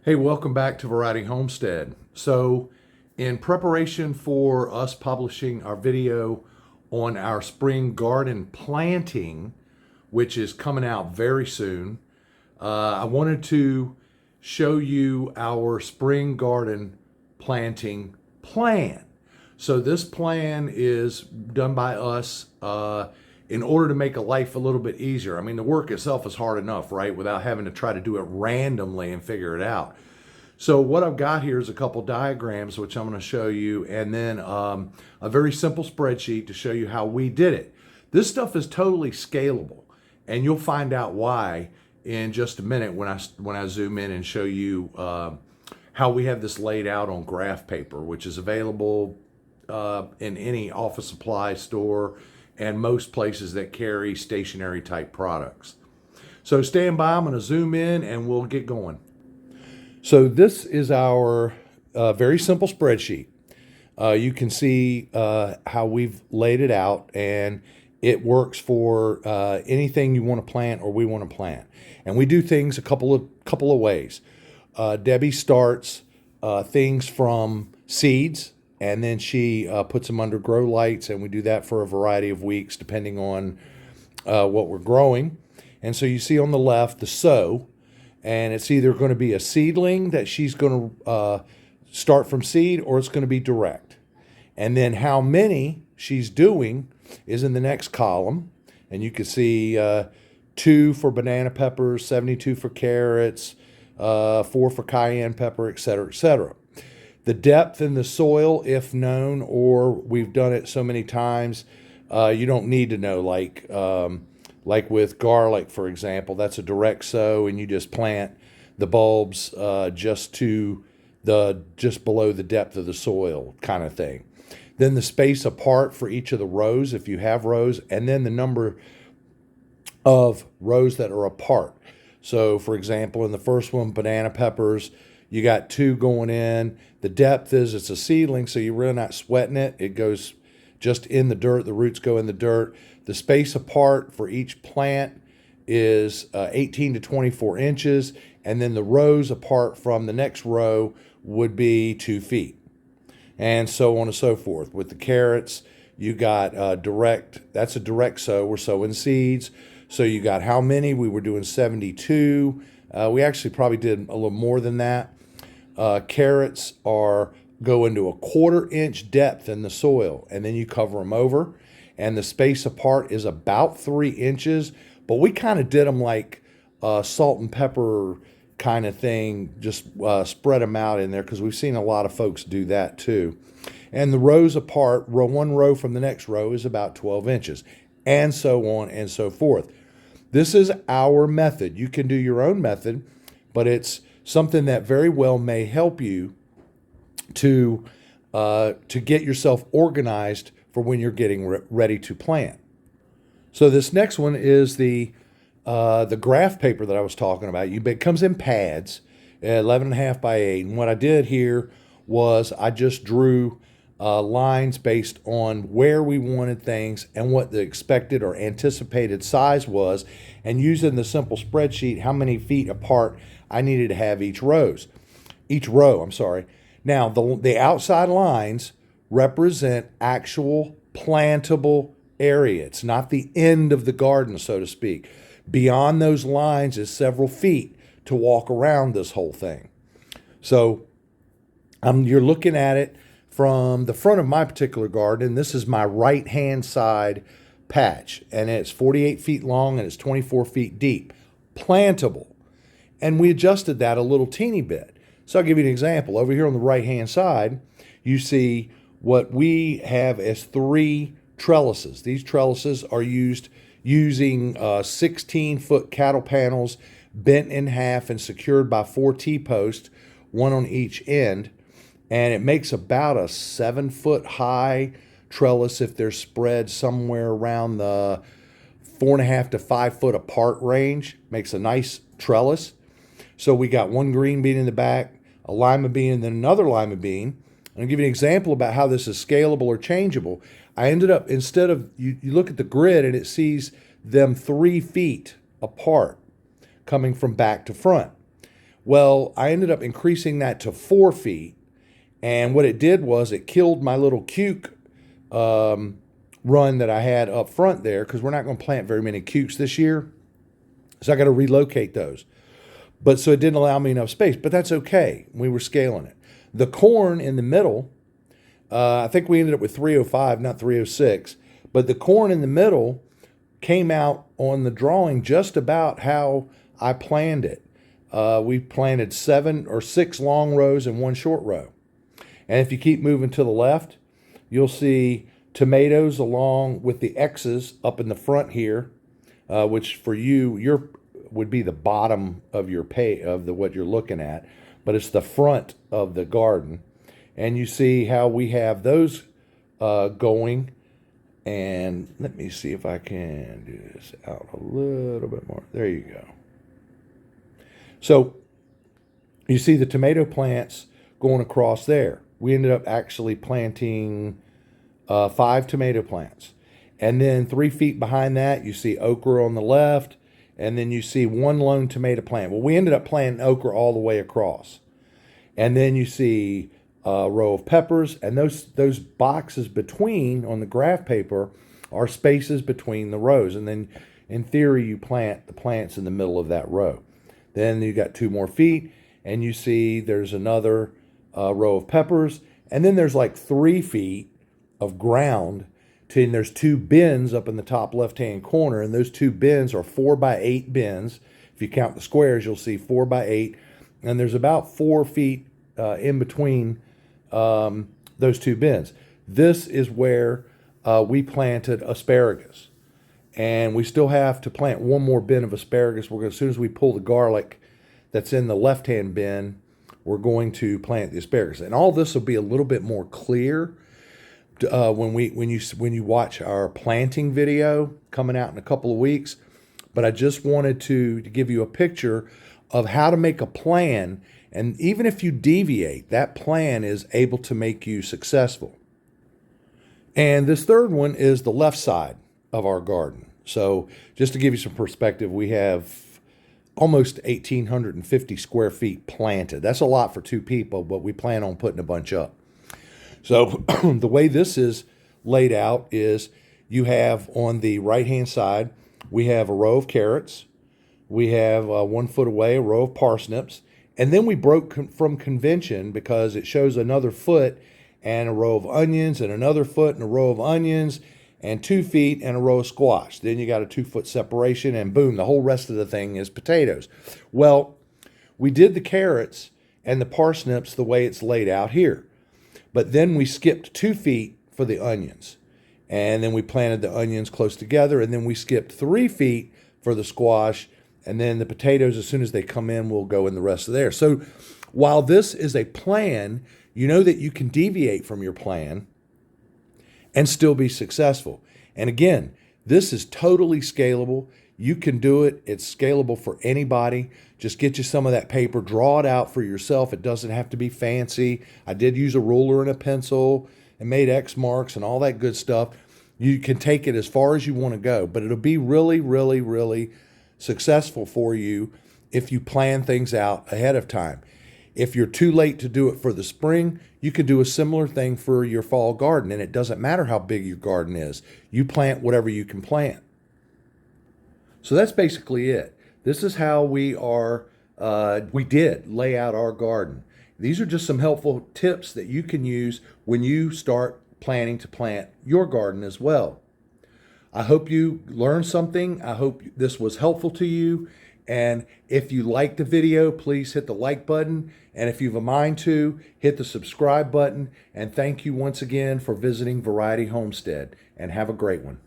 Hey, welcome back to Variety Homestead. So, in preparation for us publishing our video on our spring garden planting, which is coming out very soon, I wanted to show you our spring garden planting plan. So, this plan is done by us in order to make a life a little bit easier. I mean, the work itself is hard enough, right? Without having to try to do it randomly and figure it out. So what I've got here is a couple diagrams, which I'm going to show you, and then a very simple spreadsheet to show you how we did it. This stuff is totally scalable, and you'll find out why in just a minute when I zoom in and show you how we have this laid out on graph paper, which is available in any office supply store and most places that carry stationary type products. So stand by, I'm going to zoom in and we'll get going. So this is our very simple spreadsheet. You can see how we've laid it out, and it works for anything you want to plant or we want to plant. And we do things a couple of ways. Debbie starts things from seeds, and then she puts them under grow lights, and we do that for a variety of weeks depending on what we're growing. And so you see on the left the sow, and it's either going to be a seedling that she's going to start from seed, or it's going to be direct. And then how many she's doing is in the next column, and you can see 2 for banana peppers, 72 for carrots, 4 for cayenne pepper, etc., etc. The depth in the soil, if known, or we've done it so many times, you don't need to know. Like with garlic, for example, that's a direct sow, and you just plant the bulbs just below the depth of the soil, kind of thing. Then the space apart for each of the rows, if you have rows, and then the number of rows that are apart. So, for example, in the first one, banana peppers, you got 2 going in. The depth is it's a seedling, so you're really not sweating it. It goes just in the dirt. The roots go in the dirt. The space apart for each plant is 18 to 24 inches. And then the rows apart from the next row would be 2 feet. And so on and so forth. With the carrots, you got that's a direct sow. We're sowing seeds. So you got how many? We were doing 72. We actually probably did a little more than that. Carrots go into a 1/4 inch depth in the soil, and then you cover them over, and the space apart is about 3 inches, but we kind of did them like salt and pepper kind of thing, just spread them out in there, because we've seen a lot of folks do that too. And the rows apart, one row from the next row is about 12 inches, and so on and so forth. This is our method. You can do your own method, but it's something that very well may help you to get yourself organized for when you're getting ready to plant. So this next one is the graph paper that I was talking about. It comes in pads, 11.5 by 8. And what I did here was I just drew lines based on where we wanted things and what the expected or anticipated size was, and using the simple spreadsheet, how many feet apart I needed to have each row. Now, the outside lines represent actual plantable area. It's not the end of the garden, so to speak. Beyond those lines is several feet to walk around this whole thing. So you're looking at it from the front of my particular garden. This is my right-hand side patch, and it's 48 feet long and it's 24 feet deep. Plantable. And we adjusted that a little teeny bit. So I'll give you an example. Over here on the right-hand side, you see what we have as 3 trellises. These trellises are using 16-foot cattle panels bent in half and secured by 4 T-posts, 1 on each end. And it makes about a 7-foot high trellis if they're spread somewhere around the 4.5 to 5 foot apart range. Makes a nice trellis. So we got 1 green bean in the back, a lima bean, and then another lima bean. And I'll give you an example about how this is scalable or changeable. I ended up, instead of, you look at the grid and it sees them 3 feet apart coming from back to front. Well, I ended up increasing that to 4 feet. And what it did was it killed my little cuke run that I had up front there, because we're not going to plant very many cukes this year. So I got to relocate those. But so it didn't allow me enough space, but that's okay. We were scaling it. The corn in the middle, I think we ended up with 305, not 306. But the corn in the middle came out on the drawing just about how I planned it. We planted 7 or 6 long rows and 1 short row. And if you keep moving to the left, you'll see tomatoes along with the X's up in the front here, which for you would be the bottom of your what you're looking at, but it's the front of the garden. And you see how we have those going. And let me see if I can do this out a little bit more. There you go. So you see the tomato plants going across there. We ended up actually planting 5 tomato plants. And then 3 feet behind that, you see okra on the left. And then you see 1 lone tomato plant. Well, we ended up planting okra all the way across. And then you see a row of peppers. And those boxes between on the graph paper are spaces between the rows. And then in theory, you plant the plants in the middle of that row. Then you got 2 more feet. And you see there's another row of peppers. And then there's like 3 feet of ground. And there's 2 bins up in the top left-hand corner, and those 2 bins are 4x8 bins. If you count the squares, you'll see 4x8, and there's about 4 feet in between those 2 bins. This is where we planted asparagus, and we still have to plant 1 more bin of asparagus. As soon as we pull the garlic that's in the left-hand bin, we're going to plant the asparagus, and all this will be a little bit more clear when you watch our planting video coming out in a couple of weeks. But I just wanted to give you a picture of how to make a plan, and even if you deviate, that plan is able to make you successful. And this third one is the left side of our garden. So just to give you some perspective, we have almost 1,850 square feet planted. That's a lot for 2 people, but we plan on putting a bunch up. So the way this is laid out is you have on the right-hand side, we have a row of carrots. We have 1 foot away, a row of parsnips. And then we broke from convention because it shows another foot and a row of onions and another foot and a row of onions and 2 feet and a row of squash. Then you got a 2-foot separation, and boom, the whole rest of the thing is potatoes. Well, we did the carrots and the parsnips the way it's laid out here. But then we skipped 2 feet for the onions. And then we planted the onions close together. And then we skipped 3 feet for the squash. And then the potatoes, as soon as they come in, will go in the rest of there. So while this is a plan, you know that you can deviate from your plan and still be successful. And again, this is totally scalable. You can do it. It's scalable for anybody. Just get you some of that paper, draw it out for yourself. It doesn't have to be fancy. I did use a ruler and a pencil and made X marks and all that good stuff. You can take it as far as you want to go, but it'll be really, really, really successful for you if you plan things out ahead of time. If you're too late to do it for the spring, you can do a similar thing for your fall garden, and it doesn't matter how big your garden is. You plant whatever you can plant. So that's basically it. This is how we did lay out our garden. These are just some helpful tips that you can use when you start planning to plant your garden as well. I hope you learned something. I hope this was helpful to you. And if you liked the video, please hit the like button. And if you have a mind to, hit the subscribe button. And thank you once again for visiting Variety Homestead. And have a great one.